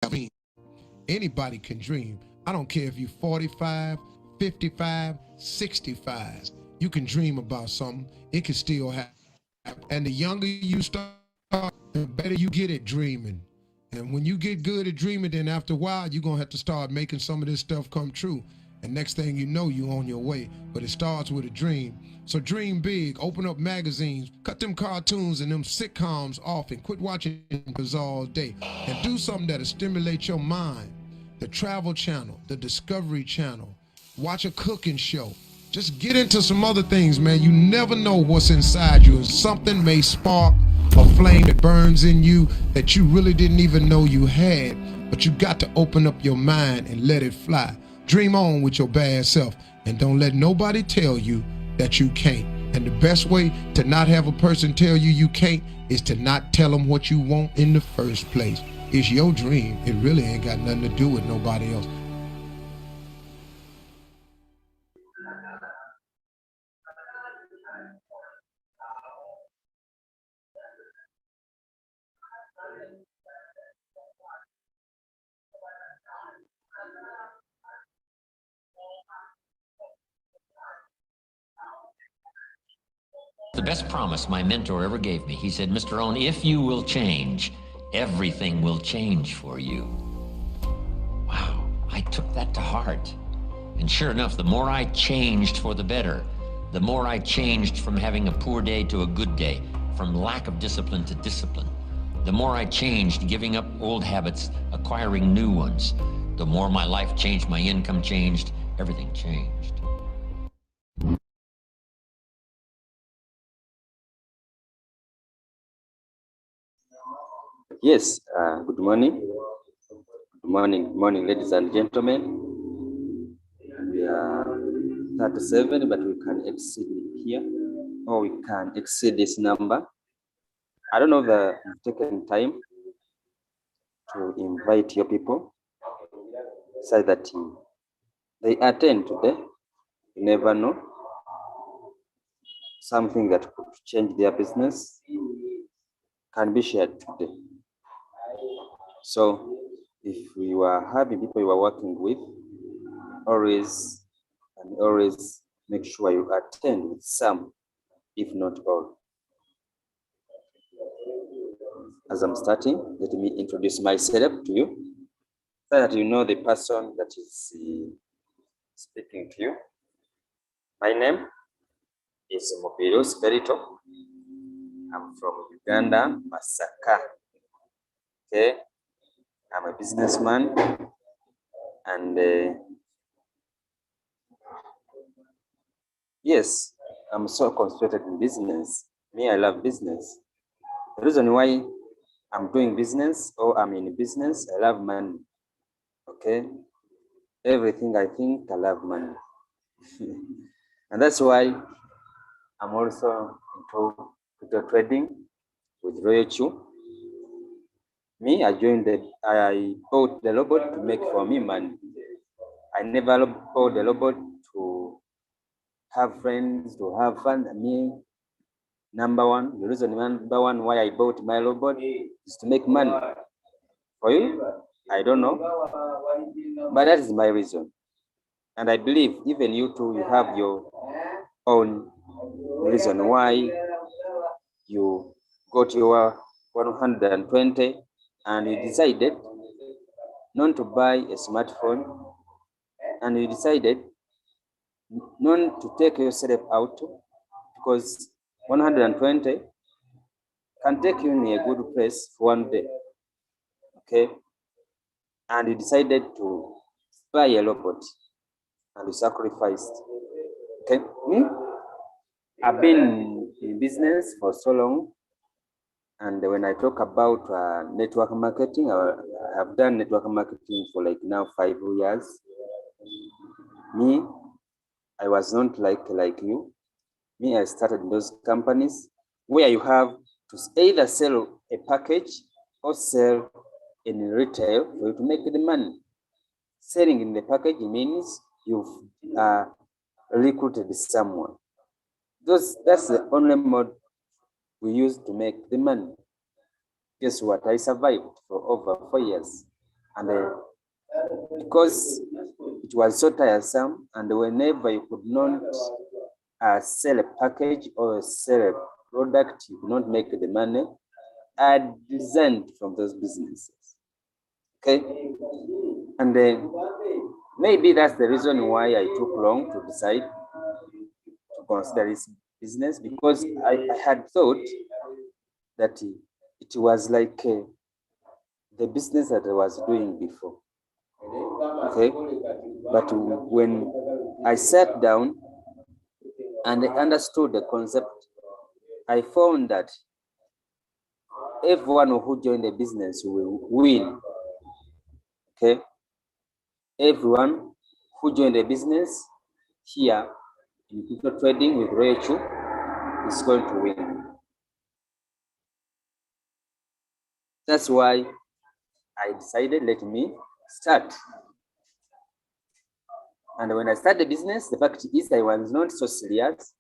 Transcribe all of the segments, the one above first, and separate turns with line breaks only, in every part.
I mean, anybody can dream. I don't care if you're 45, 55, 65. You can dream about something. It can still happen. And the younger you start, the better you get at dreaming. And when you get good at dreaming, then after a while, you're going to have to start making some of this stuff come true. And next thing you know, you're on your way. But it starts with a dream. So dream big, open up magazines, cut them cartoons and them sitcoms off and quit watching all day. And do something that'll stimulate your mind. The Travel Channel, the Discovery Channel, watch a cooking show. Just get into some other things, man. You never know what's inside you, and something may spark a flame that burns in you that you really didn't even know you had. But you got to open up your mind and let it fly. Dream on with your bad self, and don't let nobody tell you that you can't. And the best way to not have a person tell you you can't is to not tell them what you want in the first place. It's your dream. It really ain't got nothing to do with nobody else.
The best promise my mentor ever gave me. He said, Mr. Owen, if you will change, everything will change for you. Wow, I took that to heart. And sure enough, the more I changed for the better, the more I changed from having a poor day to a good day, from lack of discipline to discipline. The more I changed, giving up old habits, acquiring new ones, the more my life changed, my income changed, everything changed.
Yes, good morning. Good morning, ladies and gentlemen. We are 37, but we can exceed it here, or we can exceed this number. I don't know that you've taken time to invite your people so that they attend today. You never know. Something that could change their business can be shared today. So if you are having people you are working with, always make sure you attend with some, if not all. As I'm starting, let me introduce myself to you so that you know the person that is speaking to you. My name is Mobilo Spirito. I'm from Uganda, Masaka. Okay, I'm a businessman, and yes, I'm so concentrated in business. Me, I love business. The reason why I'm doing business or I'm in business, I love money. Okay, everything I think, I love money. And that's why I'm also into trading with Royal Chu. Me, I bought the robot to make for me money. I never bought the robot to have friends, to have fun. Me, the reason number one why I bought my robot is to make money. For you, I don't know, but that is my reason. And I believe even you too, you have your own reason why you got your 120 and you decided not to buy a smartphone, and you decided not to take yourself out because 120 can take you in a good place for one day. Okay, and you decided to buy a robot and you sacrificed. Okay, I've been in business for so long, and when I talk about network marketing, I've done network marketing for like now 5 years. Me, I was not like you. Me, I started in those companies where you have to either sell a package or sell in retail for you to make the money. Selling in the package means you've recruited someone. That's the only mode we use to make the money. Guess what? I survived for over 4 years. And because it was so tiresome, and whenever you could not sell a package or sell a product, you could not make the money, I resigned from those businesses. Okay, and maybe that's the reason why I took long to decide to consider this business, because I had thought that it was like the business that I was doing before. Okay, but when I sat down and I understood the concept, I found that everyone who joined the business will win. Okay, everyone who joined the business here in crypto trading with Royal Chu is going to win. That's why I decided, let me start. And when I started the business, the fact is I was not so serious.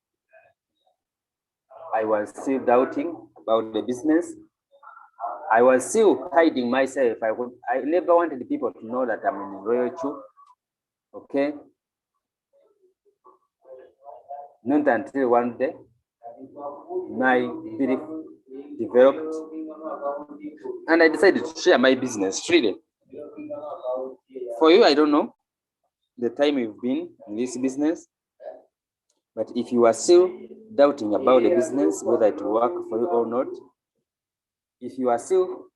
I was still doubting about the business. I was still hiding myself. I never wanted people to know that I'm in Royal Chu. Okay. Not until one day my belief developed, and I decided to share my business freely. For you, I don't know the time you've been in this business, but if you are still doubting about the business, whether it will work for you or not, if you are still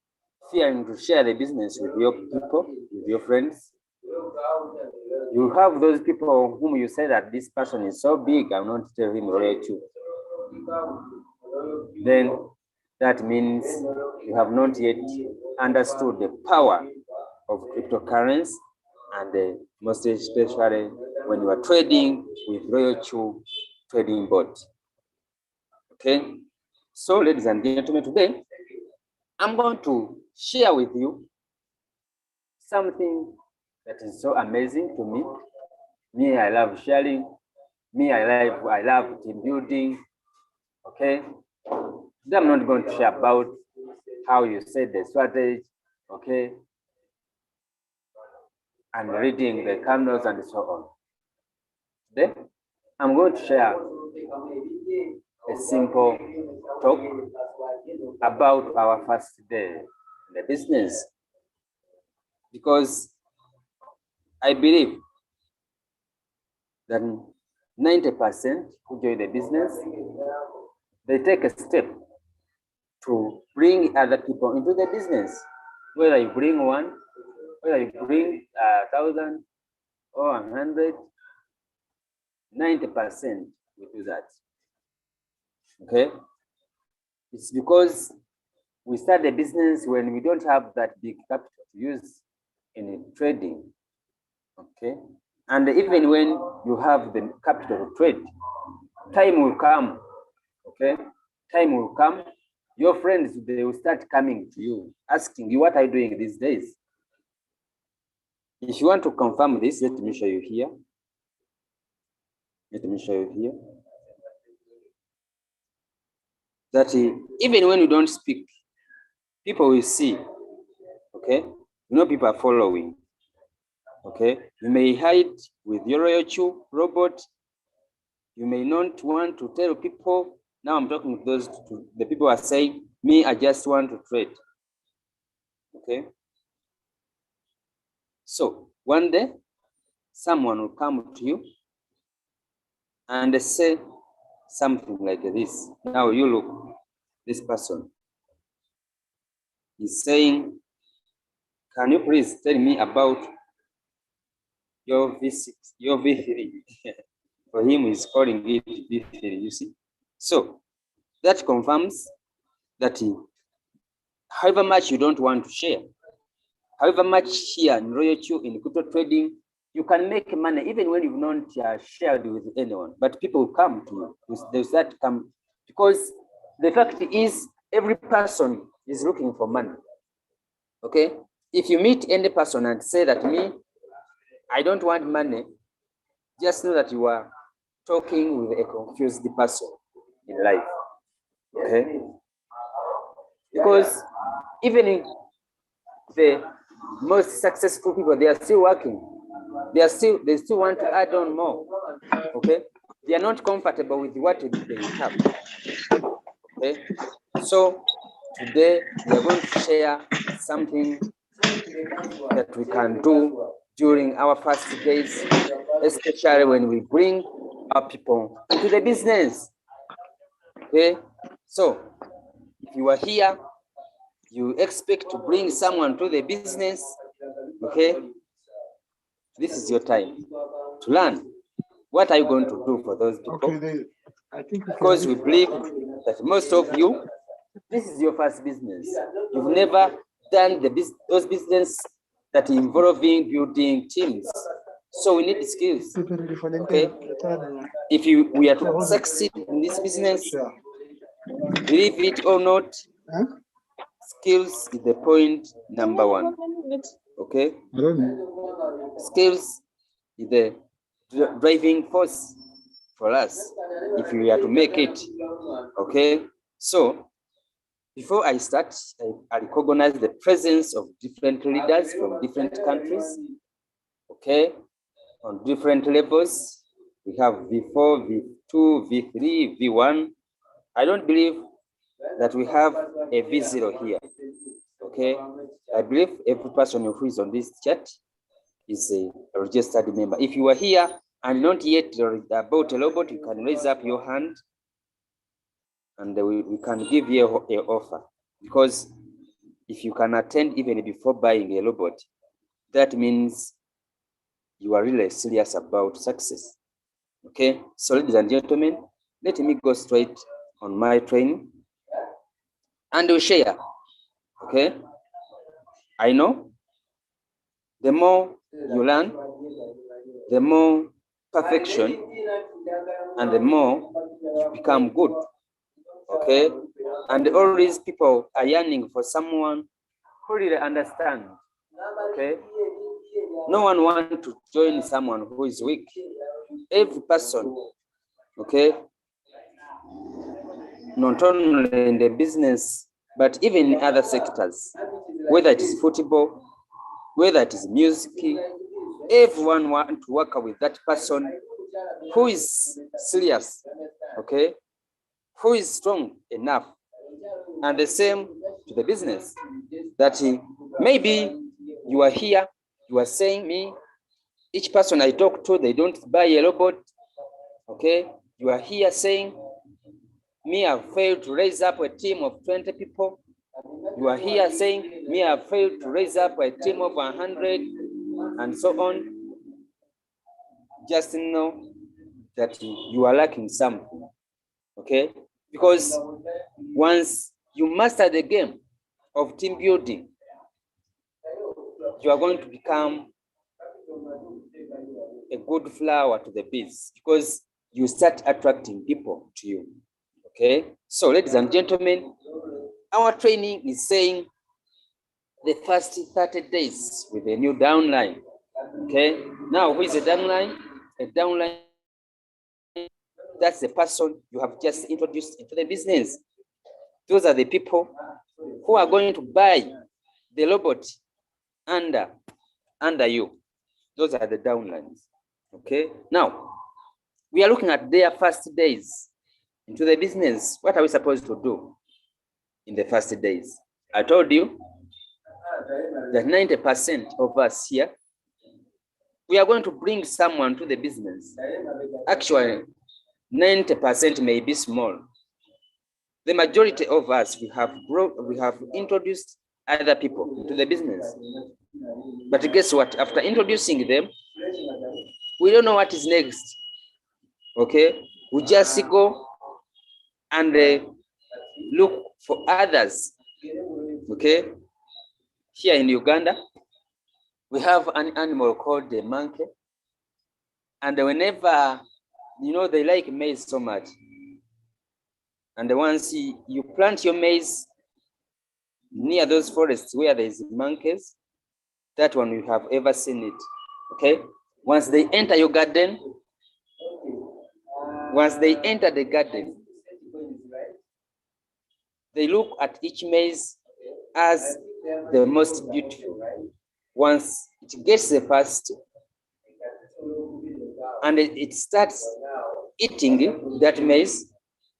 fearing to share the business with your people, with your friends, you have those people whom you say that this person is so big, I'm not telling him Royal Chu. Then that means you have not yet understood the power of cryptocurrency, and most especially when you are trading with Royal Chu trading bot. Okay, so ladies and gentlemen, today I'm going to share with you something that is so amazing to me. Me, I love sharing. Me, I love team building. Okay, today I'm not going to share about how you set the strategy. Okay, and reading the candles and so on. Today, I'm going to share a simple talk about our first day in the business, because I believe that 90% who join the business, they take a step to bring other people into the business. Whether you bring one, whether you bring 1,000 or 100, 90% will do that. Okay, it's because we start the business when we don't have that big capital to use in trading. Okay, and even when you have the capital to trade, time will come. Okay, time will come. Your friends, they will start coming to you, asking you, what are you doing these days? If you want to confirm this, let me show you here. Let me show you here. That even when you don't speak, people will see. Okay, you know people are following. Okay, you may hide with your Royal Chu robot. You may not want to tell people. Now I'm talking to those, to the people who are saying, me, I just want to trade. Okay. So one day, someone will come to you and say something like this. Now you look, this person is saying, can you please tell me about your V6, your V3? For him, he's calling it V3, you see? So that confirms that however much you don't want to share, however much here in Royal Chu, in crypto trading, you can make money even when you've not shared with anyone. But people will come to you. They start come, because the fact is every person is looking for money. Okay, if you meet any person and say that, me, I don't want money, just know that you are talking with a confused person in life. Okay, because even in the most successful people, they are still working. They still want to add on more. Okay, they are not comfortable with what they have. Okay, so today we are going to share something that we can do during our first days, especially when we bring our people into the business. Okay, so if you are here, you expect to bring someone to the business. Okay, this is your time to learn. What are you going to do for those people? Okay, I think because we believe that most of you, this is your first business. You've never done those business that involving building teams. So we need skills. Okay. If we are to succeed in this business, believe it or not, skills is the point number one. Okay. Skills is the driving force for us if we are to make it. Okay. So before I start, I recognize the presence of different leaders from different countries. Okay. On different levels. We have V4, V2, V3, V1. I don't believe that we have a V0 here. Okay. I believe every person who is on this chat is a registered member. If you are here and not yet about a robot, you can raise up your hand and we can give you an offer. Because if you can attend even before buying a robot, that means you are really serious about success. Okay, so ladies and gentlemen, let me go straight on my training and we'll share. Okay, I know the more you learn, the more perfection and the more you become good. Okay, and all these people are yearning for someone who really understands. Okay, no one wants to join someone who is weak. Every person, okay, not only in the business, but even in other sectors, whether it is football, whether it is music, everyone wants to work with that person who is serious, okay, who is strong enough. And the same to the business, that maybe you are here, you are saying me, each person I talk to, they don't buy a robot. Okay, you are here saying me, I've failed to raise up a team of 20 people. You are here saying me, I've failed to raise up a team of 100 and so on. Just know that you are lacking something. Okay, because once you master the game of team building, you are going to become a good flower to the bees because you start attracting people to you. Okay, so ladies and gentlemen, our training is saying the first 30 days with a new downline. Okay, now who is a downline? A downline, that's the person you have just introduced into the business. Those are the people who are going to buy the robot under you. Those are the downlines. Okay, now we are looking at their first days into the business. What are we supposed to do in the first days? I told you that 90% of us here, we are going to bring someone to the business. Actually, 90% may be small. The majority of us, we have introduced other people to the business. But guess what? After introducing them, we don't know what is next. Okay, we just go and look for others. Okay, here in Uganda, we have an animal called the monkey, and whenever, you know, they like maize so much, and once you plant your maize near those forests where there is monkeys, that one you have ever seen it. Okay, once they enter your garden, once they enter the garden, they look at each maize as the most beautiful. Once it gets the first, and it starts eating that maize,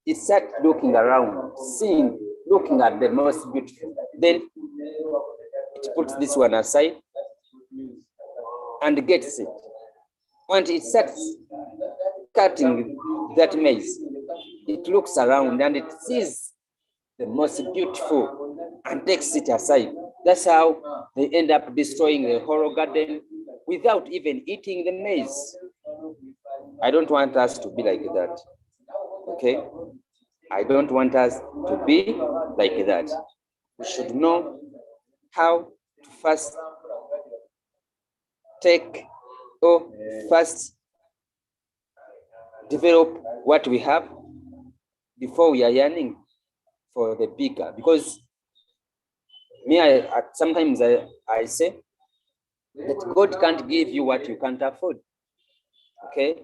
it starts looking around, seeing, looking at the most beautiful. Then it puts this one aside and gets it. Once it starts cutting that maize, it looks around and it sees the most beautiful and takes it aside. That's how they end up destroying the whole garden without even eating the maize. I don't want us to be like that, okay? I don't want us to be like that. We should know how to first take or first develop what we have before we are yearning for the bigger. Because me, sometimes I say that God can't give you what you can't afford. Okay?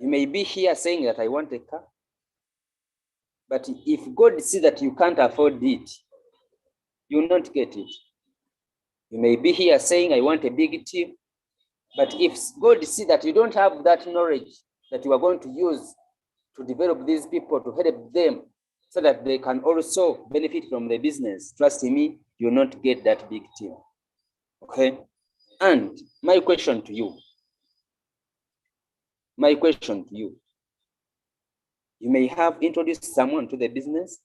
You may be here saying that I want a car, but if God sees that you can't afford it, you will not get it. You may be here saying I want a big team, but if God sees that you don't have that knowledge that you are going to use to develop these people, to help them so that they can also benefit from the business, trust me, you will not get that big team. Okay? And my question to you, you may have introduced someone to the business,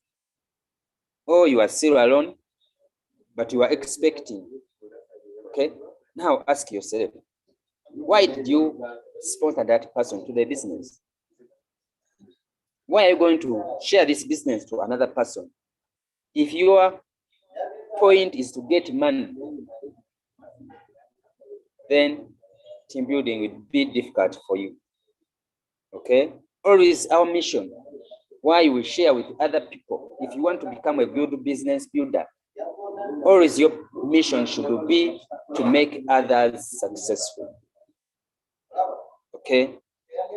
or you are still alone, but you are expecting. Okay? Now ask yourself, why did you sponsor that person to the business? Why are you going to share this business to another person? If your point is to get money, then team building will be difficult for you. Okay? Always our mission, why we share with other people. If you want to become a good business builder, always your mission should be to make others successful. Okay?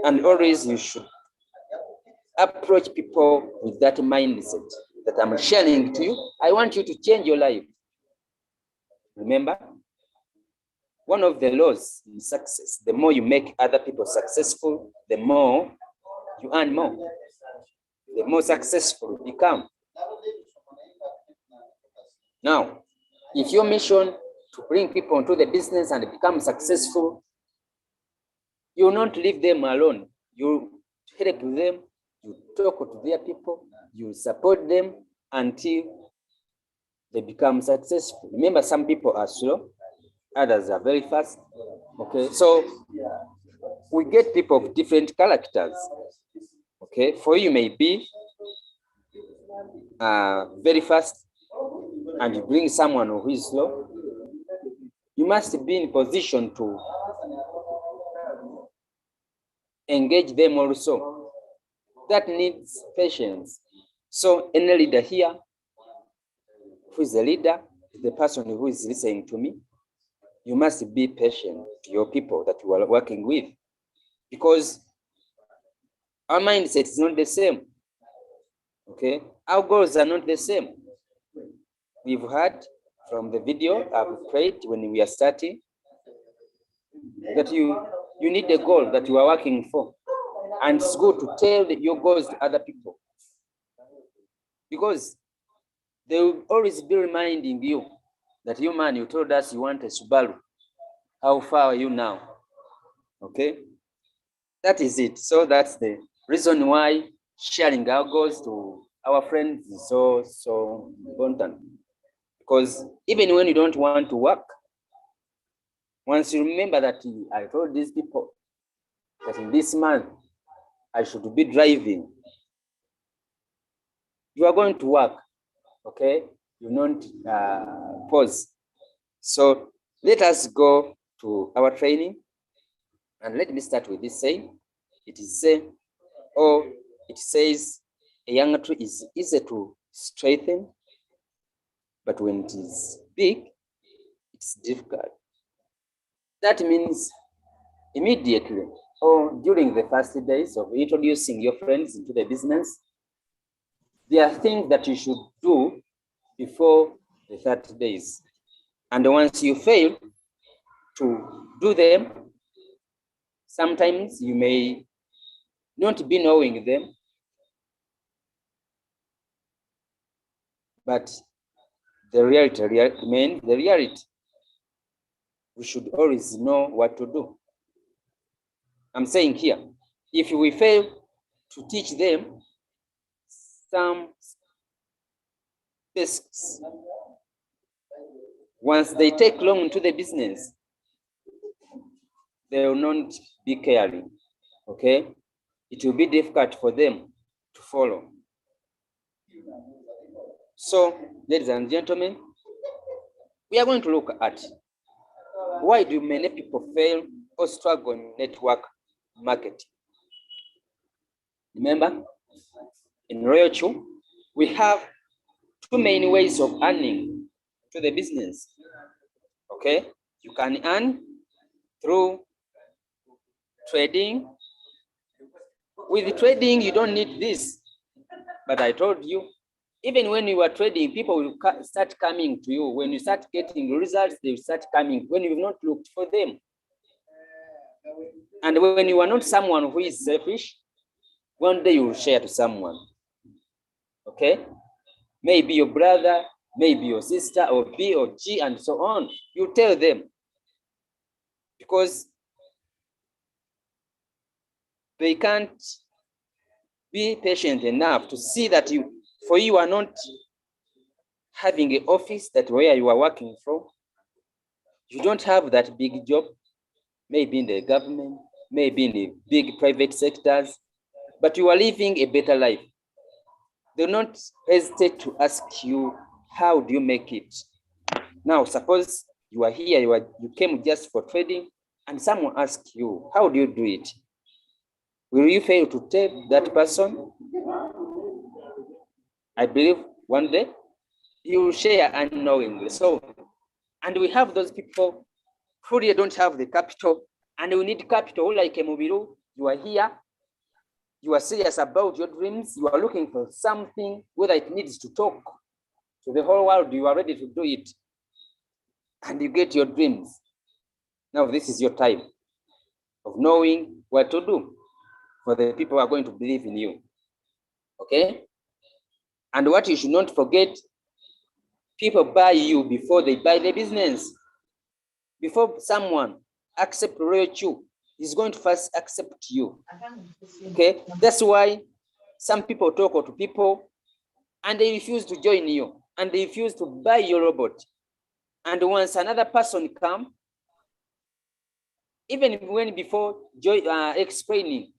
And always you should approach people with that mindset that I'm sharing to you. I want you to change your life. Remember, one of the laws in success, the more you make other people successful, the more you earn more. The more successful you become. Now, if your mission to bring people into the business and become successful, you will not leave them alone. You help them, you talk to their people, you support them until they become successful. Remember, some people are slow, others are very fast. Okay, so we get people of different characters. Okay, for you may be very fast, and you bring someone who is slow. You must be in position to engage them also. That needs patience. So any leader here, who is a leader, the person who is listening to me, you must be patient to your people that you are working with, because our mindset is not the same. Okay, our goals are not the same. We've heard from the video I've played when we are starting that you need a goal that you are working for, and it's good to tell your goals to other people, because they will always be reminding you that you, man, you told us you want a Subaru. How far are you now? Okay, that is it. So that's the reason why sharing our goals to our friends is so important. Because even when you don't want to work, once you remember that I told these people that in this month I should be driving, you are going to work. Okay, you don't pause. So let us go to our training, and let me start with this saying. It says a young tree is easy to strengthen, but when it is big, it's difficult. That means immediately or during the first days of introducing your friends into the business, there are things that you should do before the 30 days. And once you fail, to do them. Sometimes you may not be knowing them, but the reality remains the reality. We should always know what to do. I'm saying here, if we fail to teach them some basics, once they take long into the business, they will not be caring, okay? It will be difficult for them to follow. So, ladies and gentlemen, we are going to look at why do many people fail or struggle in network marketing. Remember, in Royal Chew, we have two main ways of earning to the business. Okay, you can earn through trading. With trading, you don't need this, but I told you, even when you are trading, people will start coming to you. When you start getting results, they will start coming when you've not looked for them. And when you are not someone who is selfish, one day you will share to someone. Okay? Maybe your brother, maybe your sister, or B or G, and so on. You tell them. Because they can't be patient enough to see that you are not having an office that where you are working from. You don't have that big job, maybe in the government, maybe in the big private sectors, but you are living a better life. Do not hesitate to ask you, how do you make it? Now, suppose you are here, you came just for trading, and someone asks you, how do you do it? Will you fail to tell that person? I believe one day you will share unknowingly. So, and we have those people who really don't have the capital, and we need capital. Like Mubiru, you are here, you are serious about your dreams, you are looking for something, whether it needs to talk to the whole world, you are ready to do it, and you get your dreams. Now, this is your time of knowing what to do for the people who are going to believe in you. Okay? And what you should not forget, people buy you before they buy the business. Before someone accepts Royal Chew, he's going to first accept you. Okay? That's why some people talk to people and they refuse to join you, and they refuse to buy your robot. And once another person comes, even when before explaining,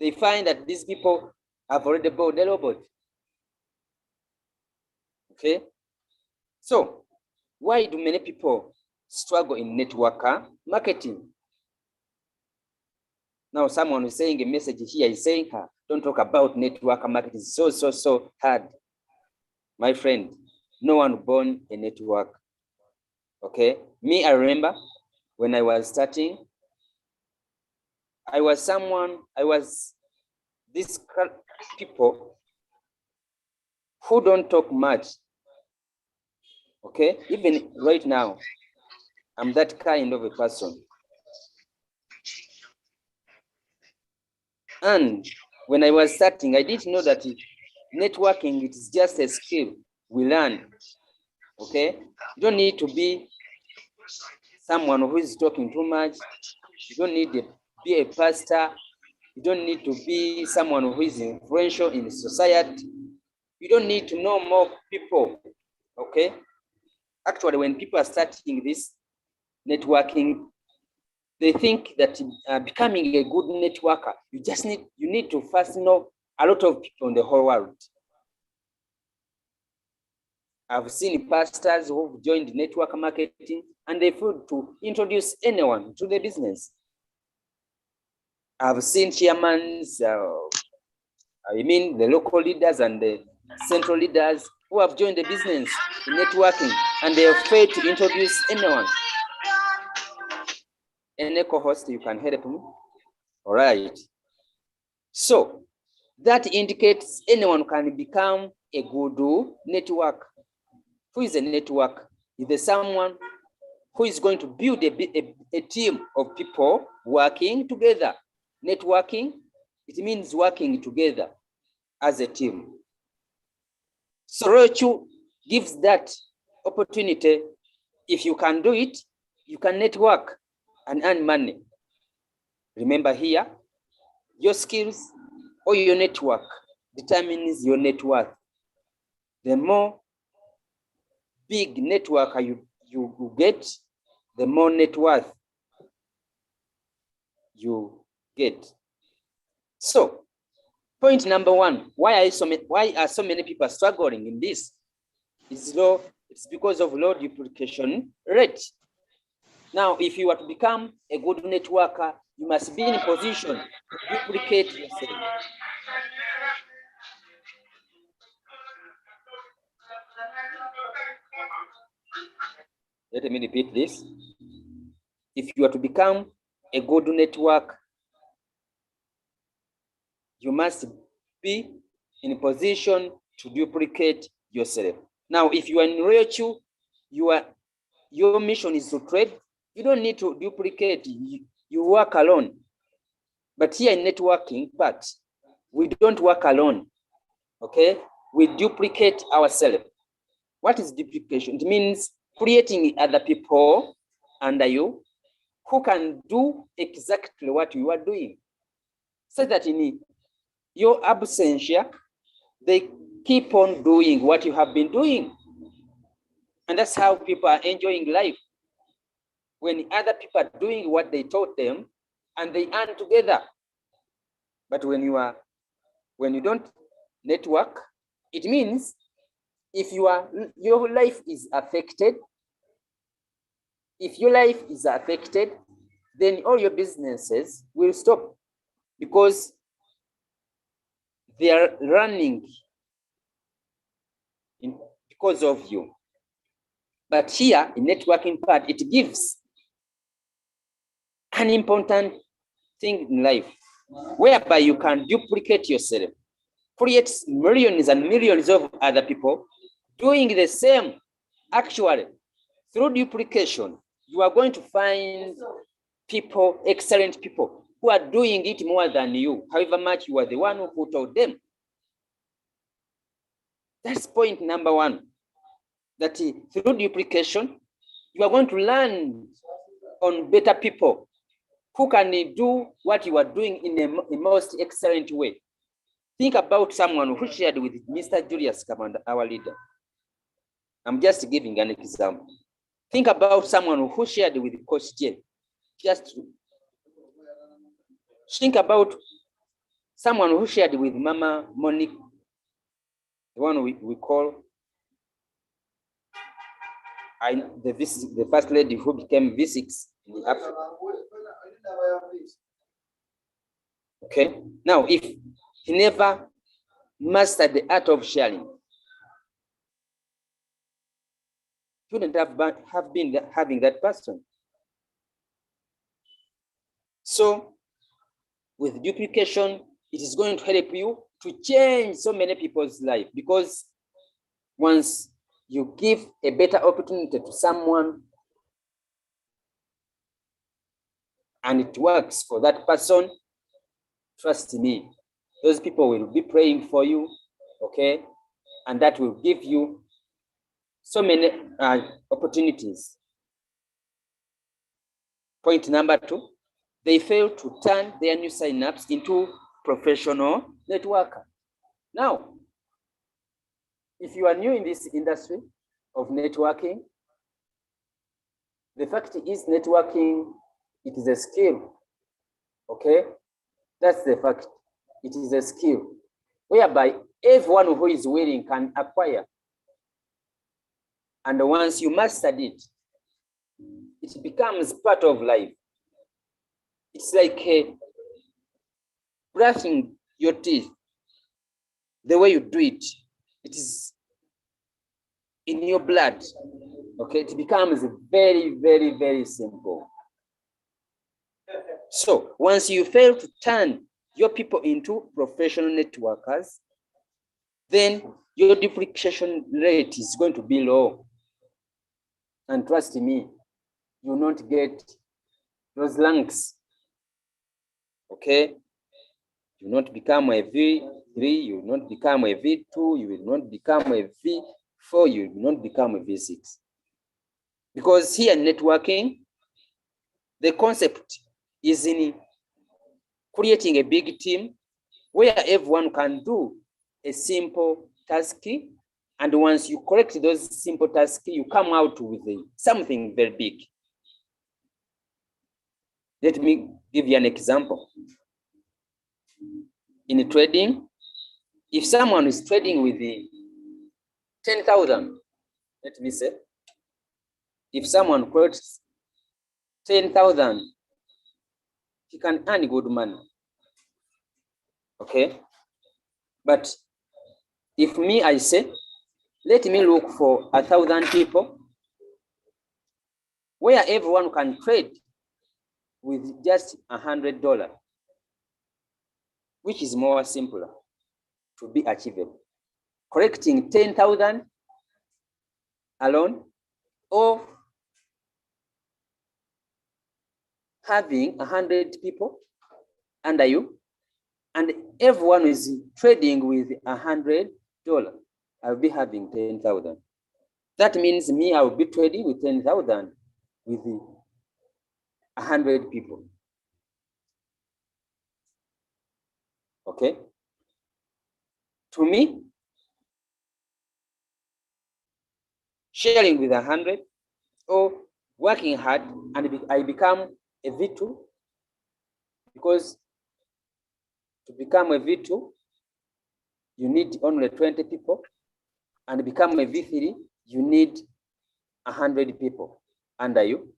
they find that these people have already bought the robot. Okay? So, why do many people struggle in network marketing? Now, someone is saying a message here is saying, don't talk about network marketing. So hard. My friend, no one born a network. Okay? Me, I remember when I was starting, I was these people who don't talk much. Okay? Even right now, I'm that kind of a person. And when I was starting, I didn't know that networking, it is just a skill we learn. Okay? You don't need to be someone who is talking too much. You don't need to be a pastor. You don't need to be someone who is influential in society. You don't need to know more people. Okay? Actually, when people are starting this networking, they think that becoming a good networker, you need to first know a lot of people in the whole world. I've seen pastors who've joined network marketing and they failed to introduce anyone to the business. I've seen chairmen, the local leaders and the central leaders who have joined the business in networking, and they have failed to introduce anyone. Any co-host, you can help me? All right. So that indicates anyone can become a good network. who is a network? Is there someone who is going to build a team of people working together? Networking, it means working together as a team. So Royal gives that opportunity. If you can do it, you can network and earn money. Remember here, your skills or your network determines your net worth. The more big network you get, the more net worth you get. So, point number one, why are so many people struggling in this? It's because of low duplication rate. Now, if you are to become a good networker, you must be in a position to duplicate yourself. Let me repeat this. If you are to become a good network, you must be in a position to duplicate yourself. Now, if you are in Royal, your mission is to trade. You don't need to duplicate. You work alone. But here in networking part, we don't work alone. Okay? We duplicate ourselves. What is duplication? It means creating other people under you who can do exactly what you are doing. So that in your absence, they keep on doing what you have been doing. And that's how people are enjoying life. When other people are doing what they taught them and they earn together. But when you don't network, it means if your life is affected, then all your businesses will stop because they are running because of you. But here in networking part, it gives an important thing in life whereby you can duplicate yourself, create millions and millions of other people doing the same. Actually, through duplication, you are going to find people, excellent people, who are doing it more than you, however much you are the one who taught them. That's point number one, that through duplication, you are going to learn on better people who can do what you are doing in a most excellent way. Think about someone who shared with Mr. Julius Kamanda, our leader. I'm just giving an example. Think about someone who shared with Coach J. Just think about someone who shared with Mama Monique, the one we call the first lady who became V6 in Africa. Okay, now if he never mastered the art of sharing, he wouldn't have been having that person. So with duplication, it is going to help you to change so many people's life, because once you give a better opportunity to someone and it works for that person, trust me, those people will be praying for you, okay? And that will give you so many opportunities. Point number two, they fail to turn their new signups into professional networker. Now, if you are new in this industry of networking, the fact is networking, it is a skill, okay? That's the fact. It is a skill whereby everyone who is willing can acquire. And once you mastered it, it becomes part of life. It's like brushing your teeth. The way you do it, it is in your blood. Okay, it becomes very, very, very simple. So once you fail to turn your people into professional networkers, then your duplication rate is going to be low. And trust me, you will not get those ranks. Okay? You will not become a V3, you will not become a V2, you will not become a V4, you will not become a V6. Because here in networking, the concept is in creating a big team where everyone can do a simple task, and once you correct those simple tasks, you come out with something very big. Let me give you an example. In trading, if someone is trading with 10,000, let me say, if someone quotes 10,000, he can earn good money. Okay? But if me, I say, let me look for 1,000 people where everyone can trade with just $100, which is more simpler to be achievable. Correcting 10,000 alone, or having 100 people under you, and everyone is trading with $100, I'll be having 10,000. That means me, I will be trading with 10,000 with 100 people. Okay? To me, sharing with 100 or working hard, and I become a V2, because to become a V2, you need only 20 people, and become a V3, you need 100 people under you.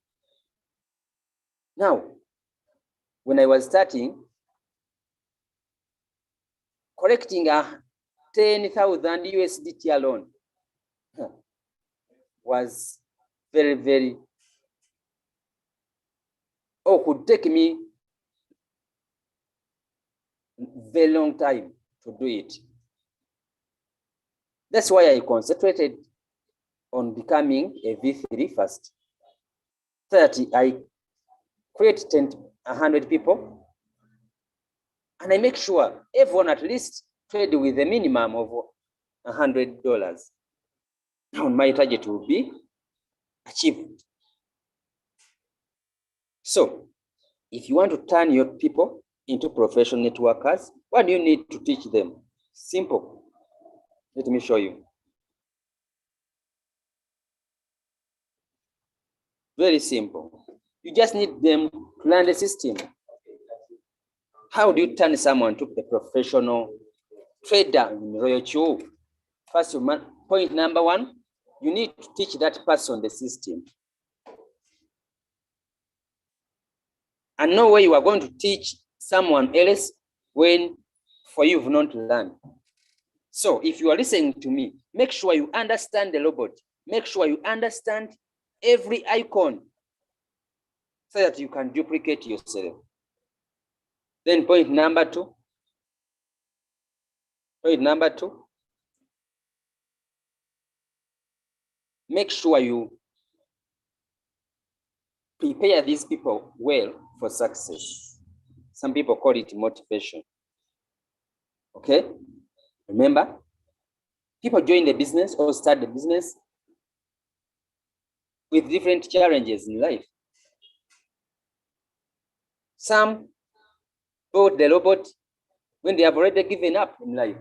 Now, when I was starting, collecting 10,000 USDT alone was very, very, could take me very long time to do it. That's why I concentrated on becoming a V3 first. 30, I create 100 people, and I make sure everyone at least trade with a minimum of $100. Now my target will be achieved. So if you want to turn your people into professional networkers, what do you need to teach them? Simple. Let me show you. Very simple. You just need them to learn the system. How do you turn someone to a professional trader in Royal Chu? First, point number one, you need to teach that person the system. And no way you are going to teach someone else when for you have not learned. So if you are listening to me, make sure you understand the robot. Make sure you understand every icon so that you can duplicate yourself. Then point number two. Make sure you prepare these people well for success. Some people call it motivation. Okay? Remember, people join the business or start the business with different challenges in life. Some bought the robot when they have already given up in life.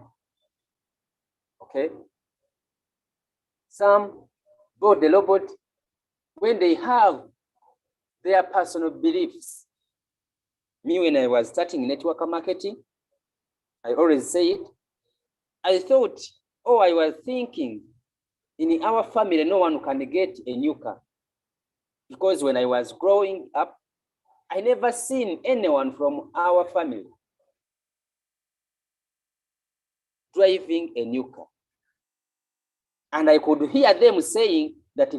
Okay? Some bought the robot when they have their personal beliefs. Me, when I was starting network marketing, I always say it, I thought, I was thinking, in our family, no one can get a new car. Because when I was growing up, I never seen anyone from our family driving a new car. And I could hear them saying that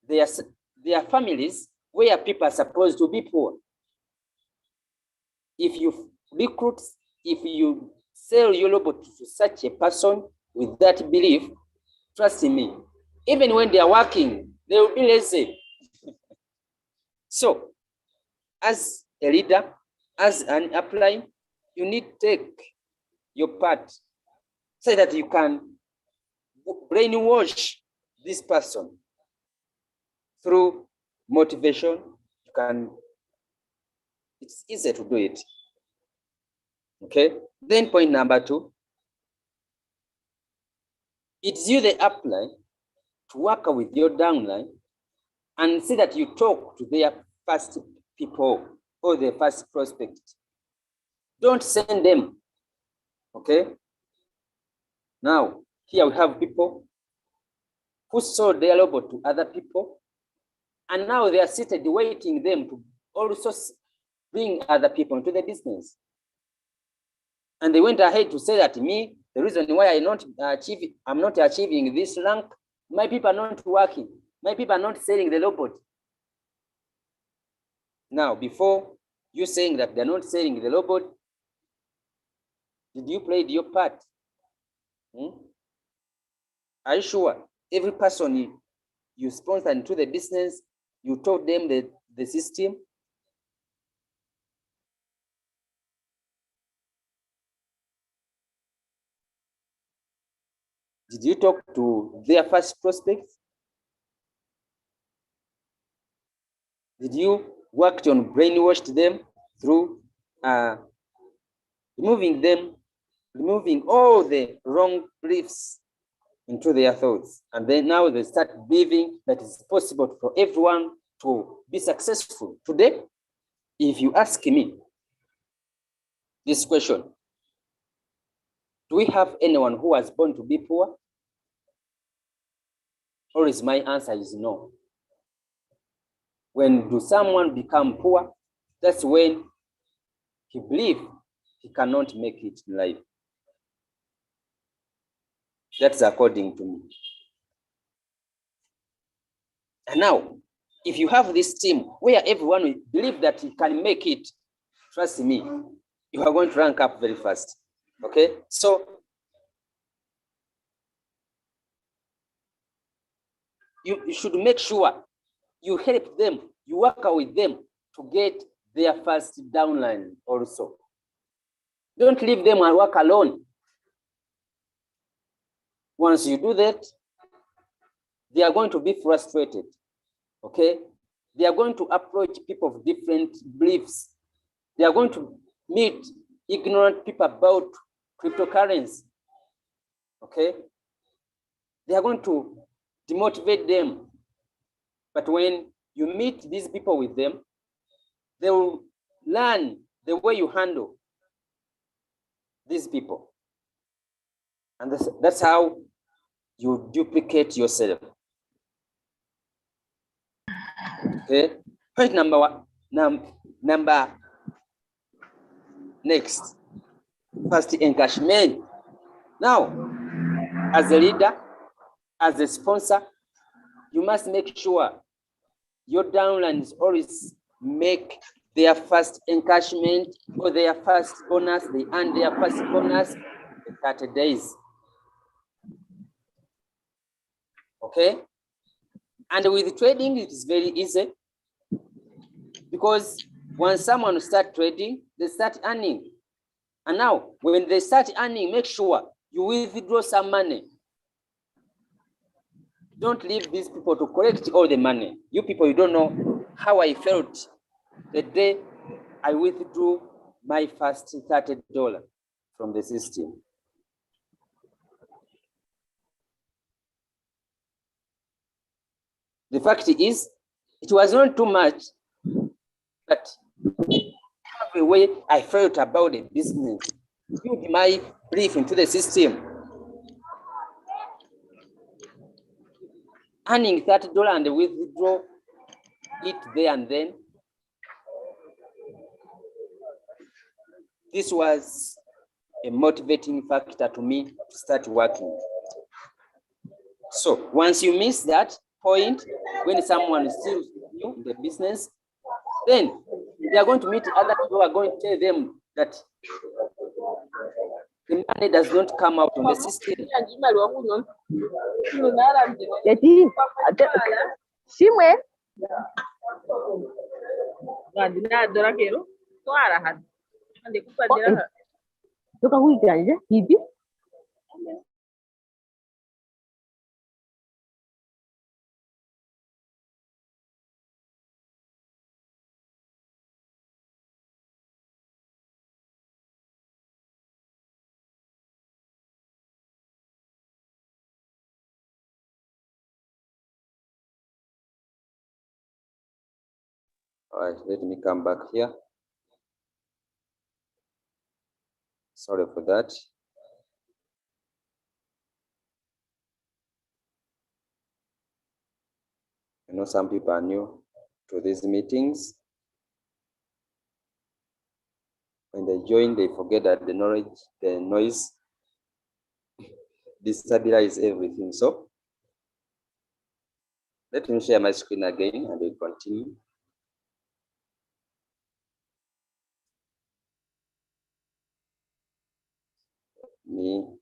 their families where people are supposed to be poor. If you recruit, if you sell your robot to such a person, with that belief, trust me, even when they are working, they will be lazy. So, as a leader, as an upline, you need to take your part so that you can brainwash this person through motivation. You can, it's easy to do it. Okay, then point number 2, it's you, the upline, to work with your downline and see that you talk to their first people or their first prospect. Don't send them. Okay, now here we have people who sold their robot to other people, and now they are seated waiting them to also bring other people into the business. And they went ahead to say that me, the reason why I'm not achieving this rank, my people are not working, my people are not selling the robot. Now, before you saying that they're not selling the robot, did you play your part? Are you sure every person you sponsor into the business, you taught them the system? Did you talk to their first prospects? Did you work on brainwashed them through removing all the wrong beliefs into their thoughts? And then now they start believing that it's possible for everyone to be successful. Today, if you ask me this question, do we have anyone who was born to be poor? Or is my answer is no? When do someone become poor? That's when he believes he cannot make it in life. That's according to me. And now, if you have this team where everyone will believe that he can make it, trust me, you are going to rank up very fast. Okay? So, you should make sure you help them, you work with them to get their first downline also. Don't leave them and work alone. Once you do that, they are going to be frustrated. Okay? They are going to approach people of different beliefs. They are going to meet ignorant people about cryptocurrency. Okay? They are going to demotivate them. But when you meet these people with them, they will learn the way you handle these people. And that's how you duplicate yourself. Okay? Point number 1. Next. First engagement. Now, as a leader, as a sponsor, you must make sure your downlines always make their first encashment or their first bonus. They earn their first bonus in 30 days. Okay? And with trading, it is very easy because when someone starts trading, they start earning. And now, when they start earning, make sure you withdraw some money. Don't leave these people to collect all the money. You people, you don't know how I felt the day I withdrew my first $30 from the system. The fact is, it was not too much, but the way I felt about the business, build my belief into the system. Earning $30 and withdraw it there and then. This was a motivating factor to me to start working. So once you miss that point, when someone is still new in the business, then they are going to meet other people who are going to tell them that The money does not come out on the system. All right, let me come back here. Sorry for that. I know some people are new to these meetings. When they join, they forget that the noise destabilize everything. So let me share my screen again and we'll continue.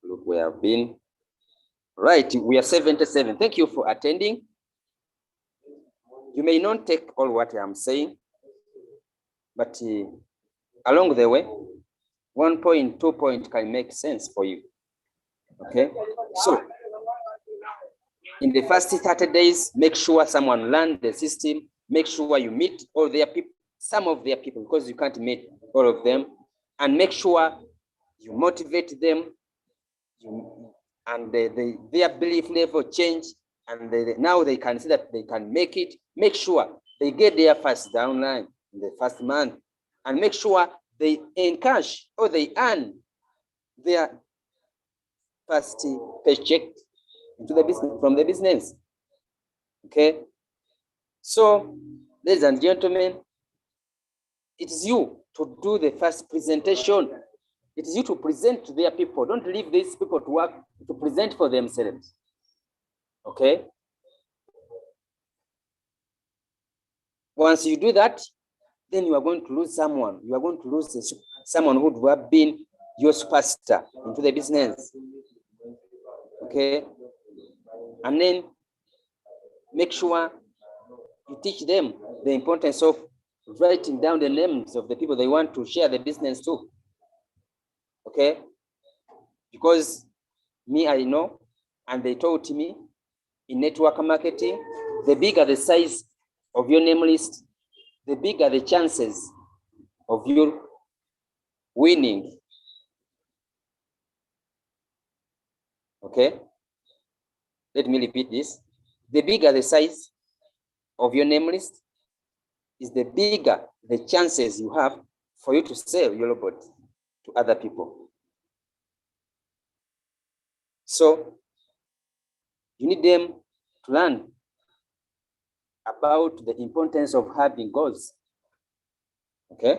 Look where I've been. Right, we are 77. Thank you for attending. You may not take all what I'm saying, but along the way, 1 point, 2 point can make sense for you. Okay, so in the first 30 days, make sure someone learns the system. Make sure you meet all their people, some of their people, because you can't meet all of them, and make sure you motivate them, and their belief level change, and now they can see that they can make it. Make sure they get their first downline in the first month, and make sure they encash or they earn their first paycheck into the business from the business. Okay, so ladies and gentlemen, it is you to do the first presentation. It is you to present to their people. Don't leave these people to work to present for themselves. Okay. Once you do that, then you are going to lose someone. You are going to lose someone who would have been your superstar into the business. Okay. And then make sure you teach them the importance of writing down the names of the people they want to share the business to. Okay, because me, I know, and they taught me in network marketing, the bigger the size of your name list, the bigger the chances of your winning. Okay, let me repeat this. The bigger the size of your name list is the bigger the chances you have for you to sell your robot to other people. So you need them to learn about the importance of having goals. Okay.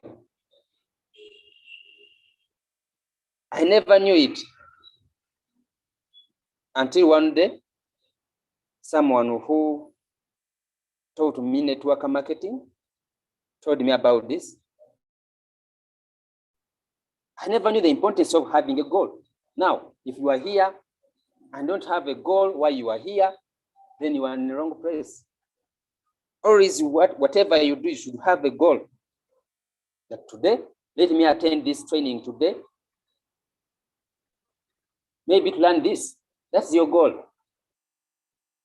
I never knew it until one day someone who taught me network marketing told me about this. I never knew the importance of having a goal. Now, if you are here and don't have a goal while you are here, then you are in the wrong place. Or is whatever you do, you should have a goal. That today, let me attend this training today. Maybe to learn this. That's your goal.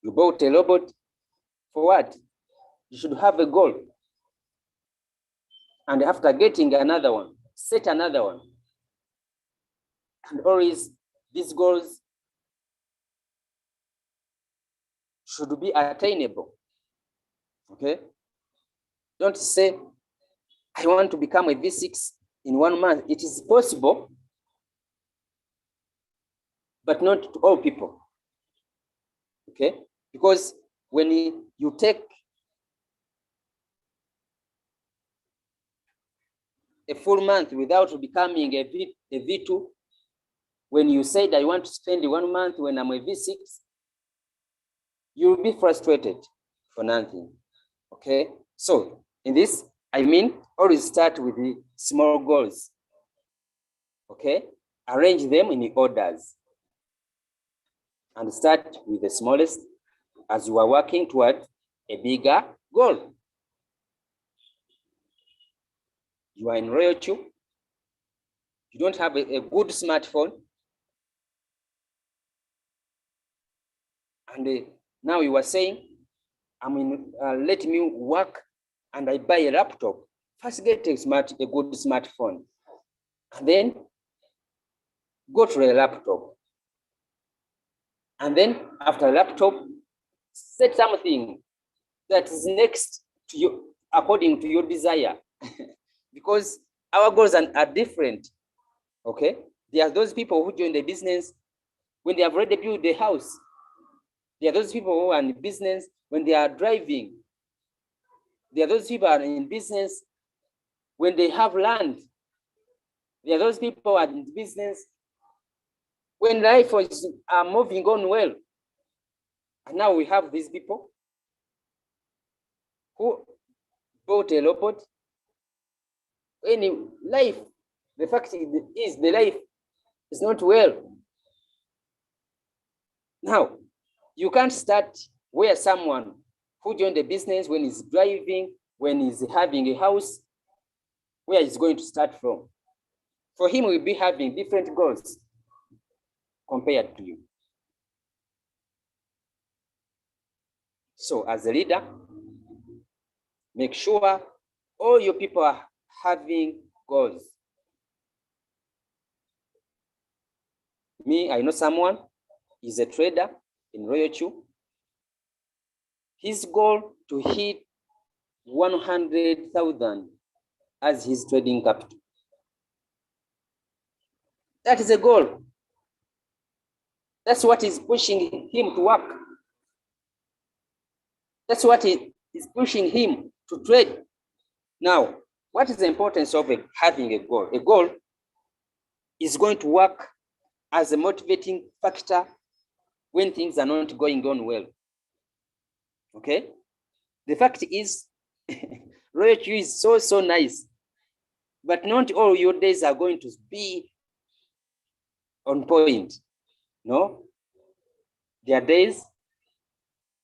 You bought a robot for what? You should have a goal. And after getting another one, set another one. And always these goals should be attainable. Okay? Don't say, I want to become a V6 in 1 month. It is possible, but not to all people. Okay? Because when you take a full month without becoming a V2, when you said I want to spend 1 month when I'm a V6, you'll be frustrated for nothing. Okay? So in this, I mean, always start with the small goals. Okay? arrange them in the orders and start with the smallest as you are working toward a bigger goal. You are in Royal Tube. You don't have a good smartphone. And now you are saying, let me work and I buy a laptop. First get a good smartphone. And then go to a laptop. And then after a laptop, set something that is next to you according to your desire. Because our goals are different. Okay? There are those people who join the business when they have already built the house. There are those people who are in business when they are driving. There are those people who are in business when they have land. There are those people who are in business when life is moving on well. And now we have these people who bought a robot. In life, the fact is the life is not well. Now, you can't start where someone who joined the business when he's driving, when he's having a house, where he's going to start from. For him, we'll be having different goals compared to you. So as a leader, make sure all your people are having goals. Me, I know someone, he's a trader in Royal Tube. His goal to hit 100,000 as his trading capital. That is a goal. That's what is pushing him to work. That's what is pushing him to trade. Now, what is the importance of having a goal? A goal is going to work as a motivating factor when things are not going on well. Okay? The fact is, Royal Tube is so nice, but not all your days are going to be on point. No? There are days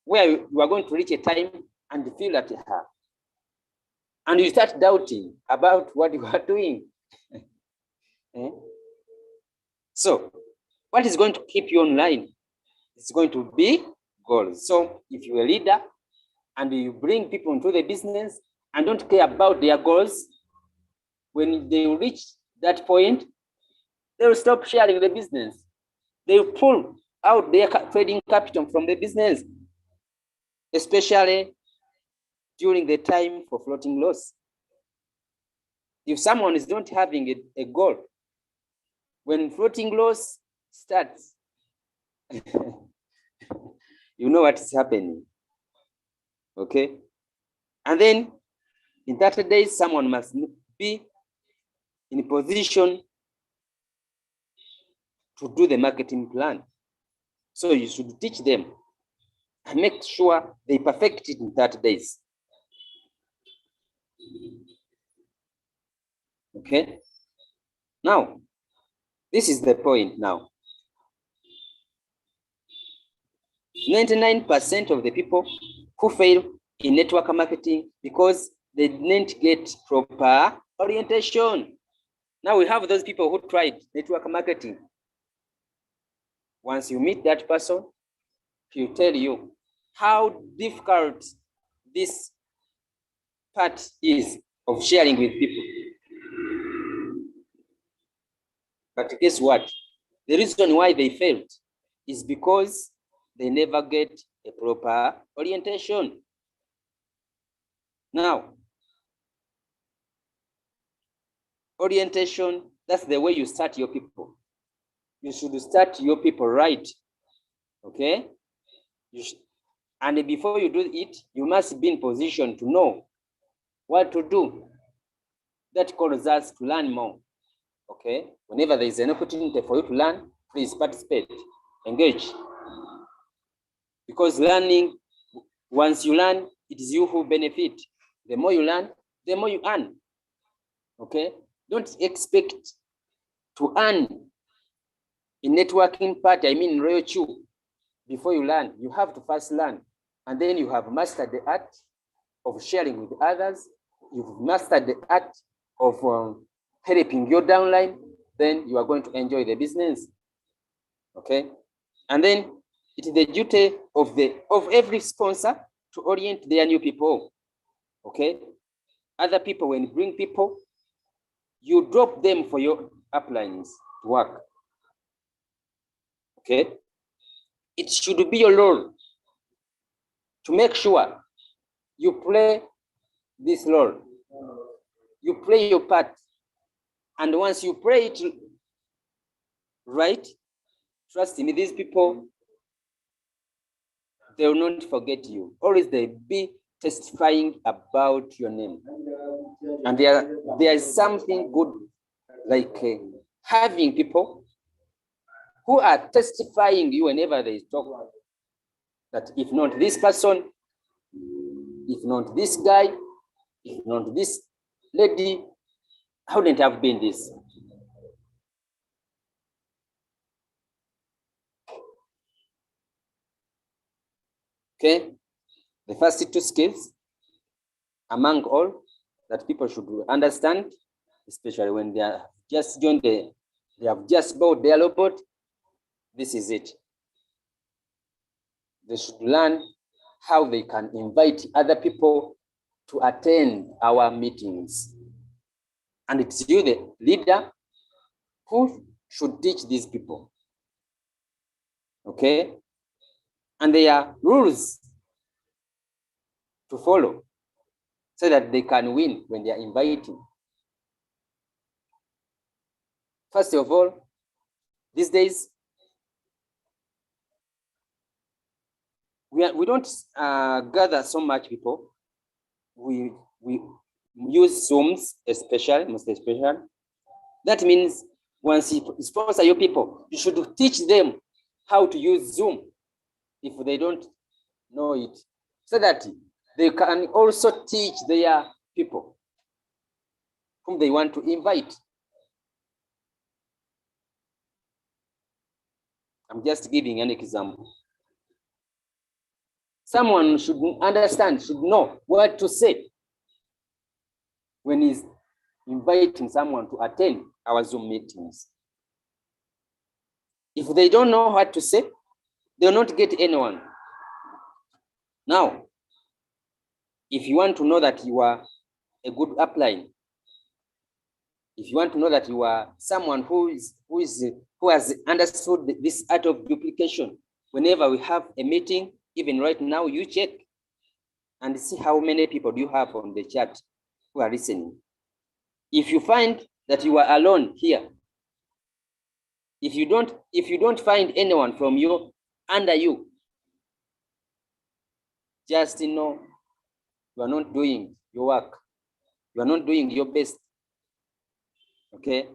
where you are going to reach a time and feel at her. And you start doubting about what you are doing. So, what is going to keep you online? It's going to be goals. So, if you're a leader and you bring people into the business and don't care about their goals, when they reach that point, they will stop sharing the business. They will pull out their trading capital from the business, especially during the time for floating loss. If someone is not having a goal, when floating loss starts, you know what is happening. Okay? And then in 30 days, someone must be in a position to do the marketing plan. So you should teach them and make sure they perfect it in 30 days. Okay? Now, this is the point now. 99% of the people who fail in network marketing because they didn't get proper orientation. Now we have those people who tried network marketing. Once you meet that person, he'll tell you how difficult this part is of sharing with people. But guess what? The reason why they failed is because they never get a proper orientation. Now, orientation, that's the way you start your people. You should start your people right. Okay? And before you do it, you must be in position to know what to do. That calls us to learn more. Okay? Whenever there is an opportunity for you to learn, please participate, engage. Because learning, once you learn, it is you who benefit. The more you learn, the more you earn. Okay? Don't expect to earn In networking party, I mean Royal Chew, before you learn, you have to first learn. And then you have mastered the art of sharing with others. You've mastered the art of helping your downline. Then you are going to enjoy the business. Okay? And then it is the duty of every sponsor to orient their new people. Okay? Other people, when you bring people, you drop them for your uplines to work. Okay? It should be your role to make sure you play this role. You play your part. And once you play it right, trust me, these people, they will not forget you. Always they be testifying about your name. And there is something good like having people who are testifying you whenever they talk, that if not this person, if not this guy, if not this lady, I wouldn't have been this. Okay, the first two skills among all that people should understand, especially when they are just joined they have just bought their robot. This is it. They should learn how they can invite other people to attend our meetings. And it's you, the leader, who should teach these people. Okay? And there are rules to follow so that they can win when they are inviting. First of all, these days, we don't gather so much people. We use Zooms, most especially. That means once you sponsor your people, you should teach them how to use Zoom if they don't know it, so that they can also teach their people whom they want to invite. I'm just giving an example. Someone should understand, should know what to say when he's inviting someone to attend our Zoom meetings. If they don't know what to say, they will not get anyone. Now, if you want to know that you are a good upline, if you want to know that you are someone who has understood this art of duplication, whenever we have a meeting, even right now, you check and see how many people do you have on the chat who are listening. If you find that you are alone here, if you don't find anyone from you under you, just know you are not doing your work. You are not doing your best. Okay?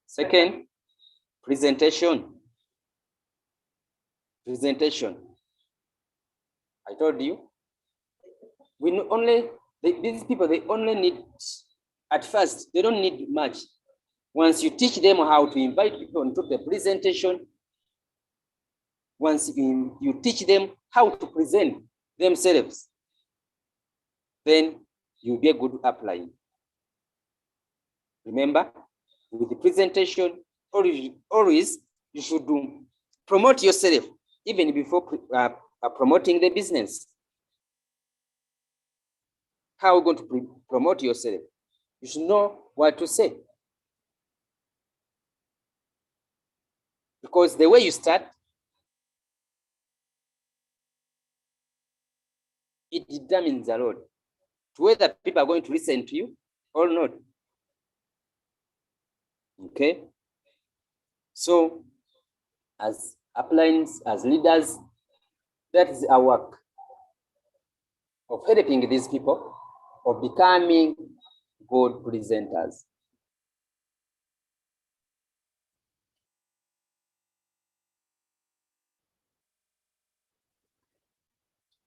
Second, presentation. Presentation. I told you, these people, they only need, at first, they don't need much. Once you teach them how to invite people into the presentation, once you teach them how to present themselves, then you'll be a good upline. Remember, with the presentation, always you should promote yourself even before promoting the business. How are you going to promote yourself? You should know what to say. Because the way you start, it determines a lot to whether people are going to listen to you or not. Okay? So, as uplines, as leaders, that is our work of helping these people, of becoming good presenters.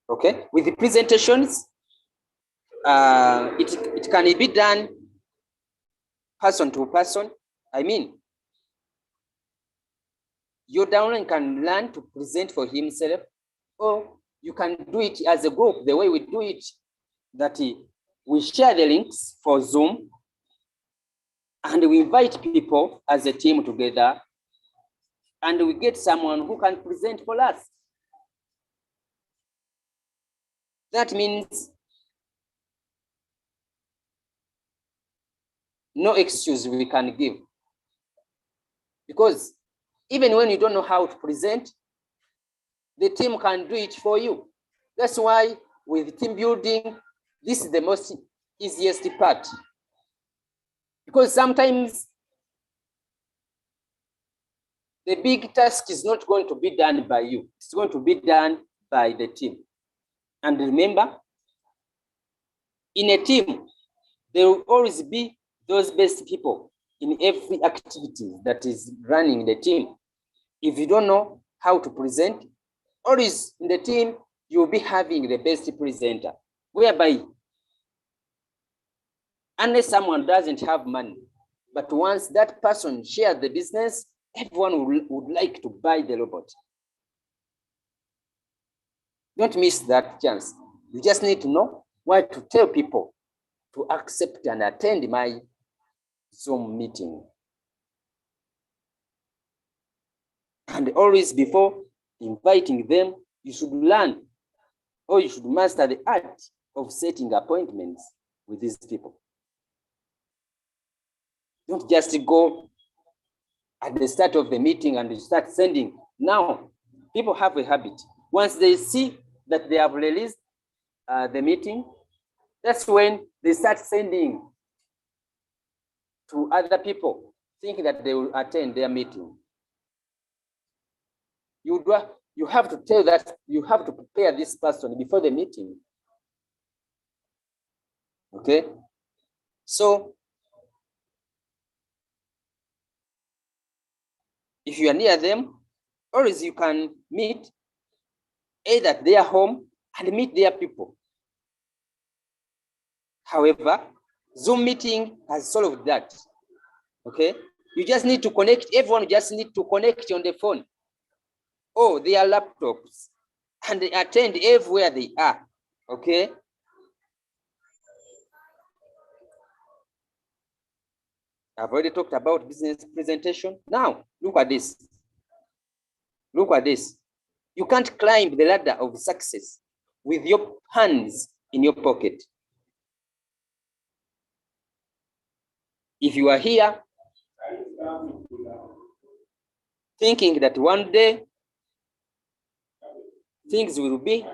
Okay, with the presentations, it can be done person to person. I mean, your downline can learn to present for himself, or you can do it as a group, the way we do it, that we share the links for Zoom, and we invite people as a team together, and we get someone who can present for us. That means no excuse we can give. Because even when you don't know how to present, the team can do it for you. That's why with team building, this is the most easiest part. Because sometimes the big task is not going to be done by you. It's going to be done by the team. And remember, in a team, there will always be those best people in every activity that is running the team. If you don't know how to present, always in the team, you'll be having the best presenter, whereby unless someone doesn't have money, but once that person shares the business, everyone would like to buy the robot. Don't miss that chance. You just need to know what to tell people to accept and attend my Zoom meeting. And always before inviting them, you should learn, or you should master the art of setting appointments with these people. Don't just go at the start of the meeting and you start sending. Now, people have a habit. Once they see that they have released the meeting, that's when they start sending to other people, thinking that they will attend their meeting. You have to tell that you have to prepare this person before the meeting. Okay? So, if you are near them, always you can meet either at their home and meet their people. However, Zoom meeting has solved that. Okay? You just need to connect, everyone just need to connect on the phone or their laptops and attend everywhere they are. Okay? I've already talked about business presentation. Now, look at this. Look at this. You can't climb the ladder of success with your hands in your pocket. If you are here thinking that one day things will be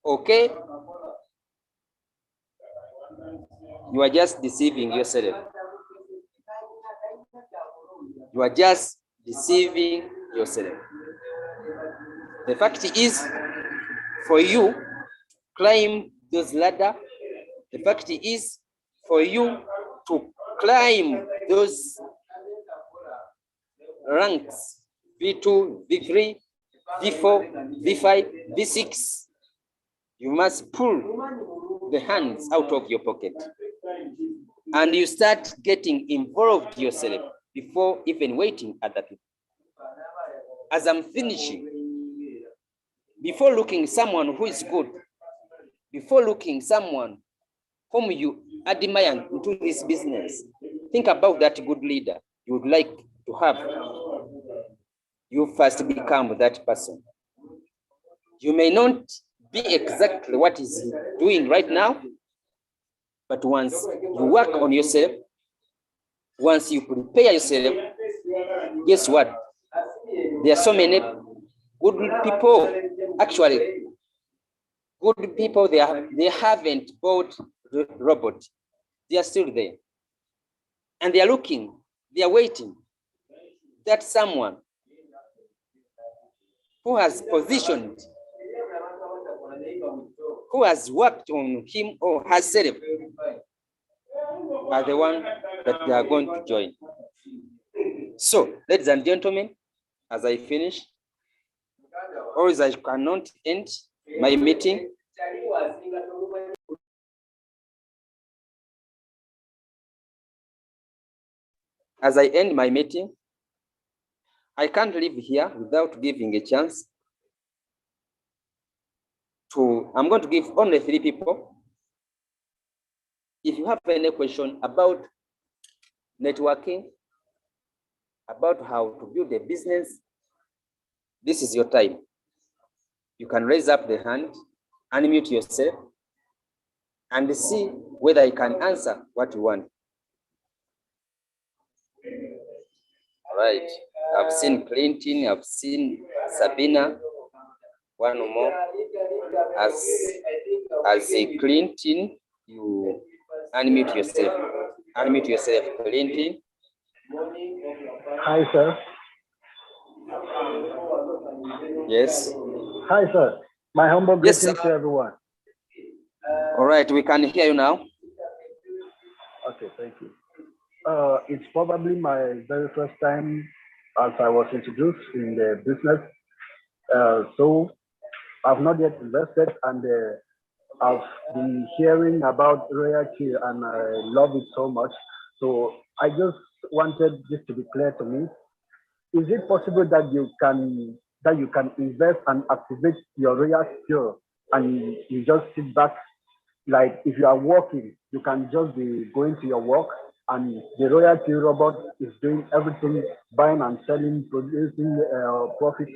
okay, you are just deceiving yourself. You are just deceiving yourself. The fact is, for you to climb those ladders, the fact is for you to climb those ranks, V2, V3, V4, V5, V6, you must pull the hands out of your pocket and you start getting involved yourself before even waiting other people. As I'm finishing, before looking someone who is good, before looking someone whom you admire into this business, think about that good leader you would like to have. You first become that person. You may not be exactly what he's doing right now, but once you work on yourself, once you prepare yourself, guess what? There are so many good people, actually, good people, they haven't bought the robot. They are still there. And they are looking, they are waiting that someone who has positioned, who has worked on him or herself, are the one that they are going to join. So, ladies and gentlemen, as I finish, always I cannot end my meeting As I end my meeting, I can't leave here without giving a chance to, I'm going to give only 3 people. If you have any question about networking, about how to build a business, this is your time. You can raise up the hand, unmute yourself, and see whether I can answer what you want. All right. I've seen Clinton, I've seen Sabina, one more. As a Clinton, you unmute yourself. Unmute yourself, Clinton.
Hi, sir.
Yes.
Hi, sir. My humble
Yes,
greetings to everyone.
All right, we can hear you now.
Okay, thank you. It's probably my very first time as I was introduced in the business. So I've not yet invested, and I've been hearing about royalty and I love it so much. So I just wanted this to be clear to me. Is it possible that you can invest and activate your royal skill and you just sit back? Like if you are working, you can just be going to your work and the royalty robot is doing everything, buying and selling, producing profit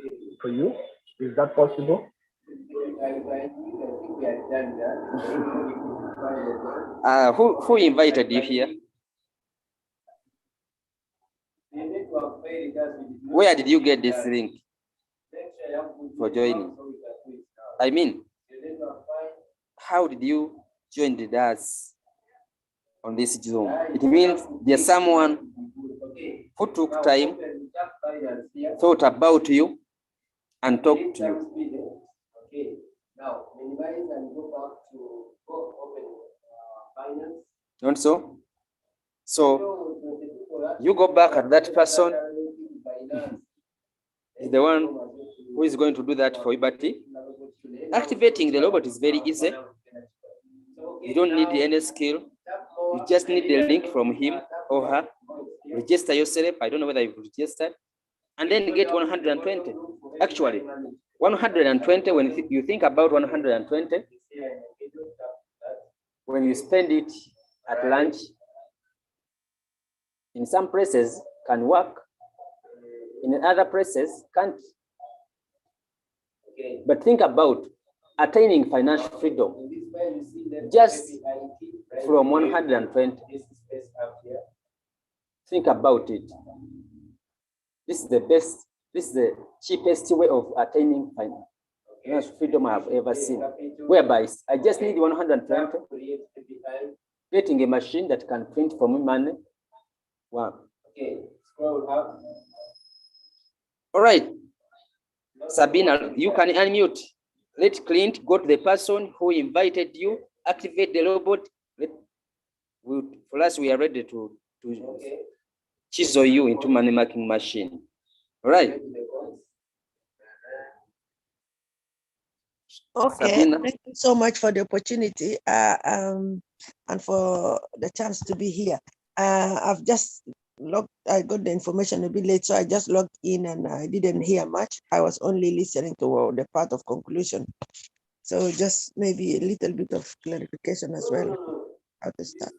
for you. Is that possible?
Who invited you here? Where did you get this link for joining? I mean, how did you join the DAS on this Zoom? It means there's someone who took time, thought about you, and talked to you. Now, minimize and go back to open finance. Don't so? So you go back at that person is the one who is going to do that for you. But activating the robot is very easy. You don't need any skill. You just need the link from him or her. Register yourself. I don't know whether you've registered. And then get 120. Actually, 120, when you think about 120, when you spend it at lunch, in some places can work, in other places can't. But think about attaining financial freedom just from 120. Think about it. This is the best, this is the cheapest way of attaining financial freedom I've ever seen. Whereby I just need 120, getting a machine that can print for me money. Wow. Okay, scroll up. All right. Sabina, you can unmute. Let Clint go to the person who invited you, activate the robot. For us, we are ready to chisel you into money making machine. All right.
Okay,
Sabina.
thank you so much for the opportunity and for the chance to be here. I've just I got the information a bit late, so I just logged in and I didn't hear much. I was only listening to the part of conclusion. So just maybe a little bit of clarification as well, how to start.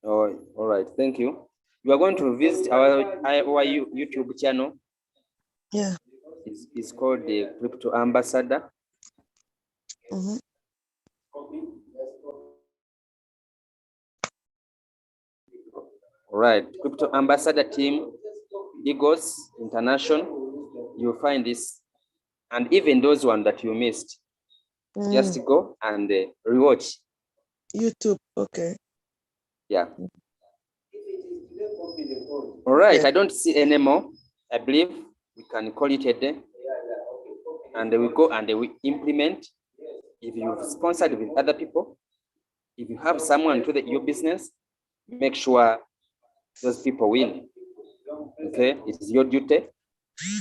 Oh, all right, thank you. You are going to visit our YouTube channel.
Yeah.
It's called the Crypto Ambassador.
Mm-hmm.
All right, Crypto Ambassador team, Eagles International. You'll find this, and even those ones that you missed. Just go and rewatch.
YouTube, okay.
Yeah. All right, okay. I don't see any more. I believe we can call it a day. And we go and we implement. If you've sponsored with other people, if you have someone to your business, make sure those people win. Okay, it is your duty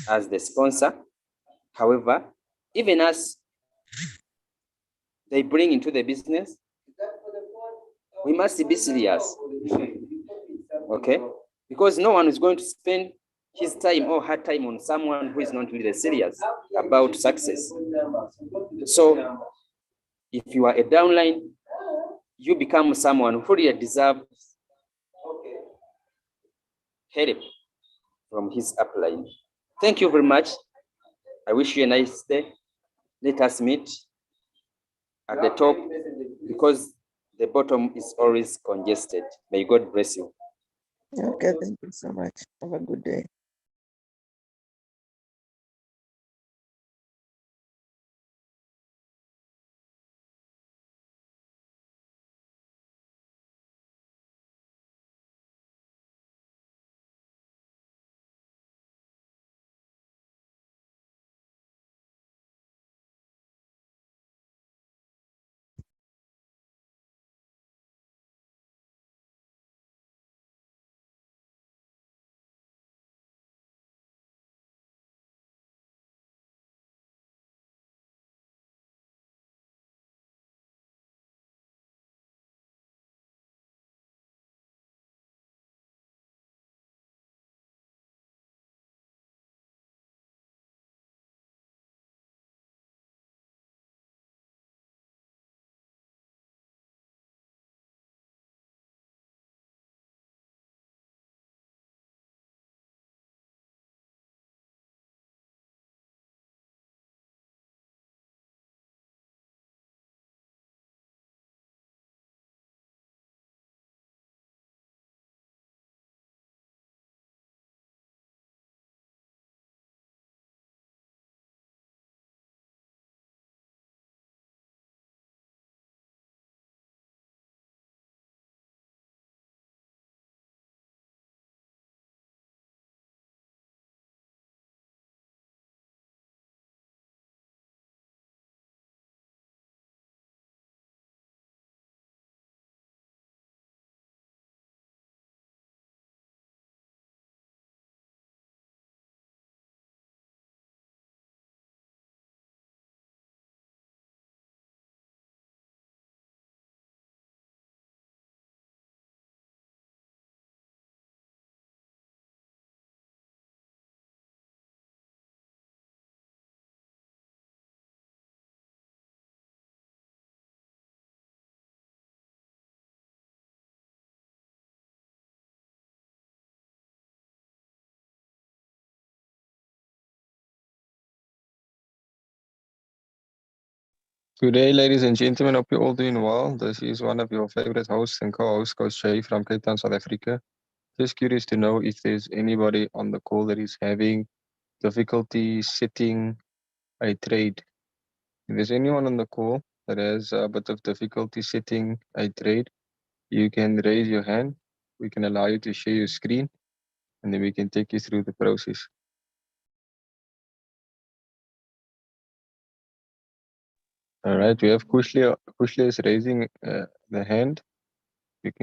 as the sponsor. However, even us, they bring into the business, we must be serious. Okay? Because no one is going to spend his time or her time on someone who is not really serious about success. So if you are a downline, you become someone who really deserves help from his upline. Thank you very much. I wish you a nice day. Let us meet at the top because the bottom is always congested. May God bless you.
Okay, thank you so much. Have a good day.
Good day, ladies and gentlemen. Hope you're all doing well. This is one of your favorite hosts and co-hosts, Coach Jay from Cape Town, South Africa. Just curious to know if there's anybody on the call that is having difficulty setting a trade. If there's anyone on the call that has a bit of difficulty setting a trade, you can raise your hand. We can allow you to share your screen, and then we can take you through the process. All right, we have Kushlia. Kushlia is raising the hand. You can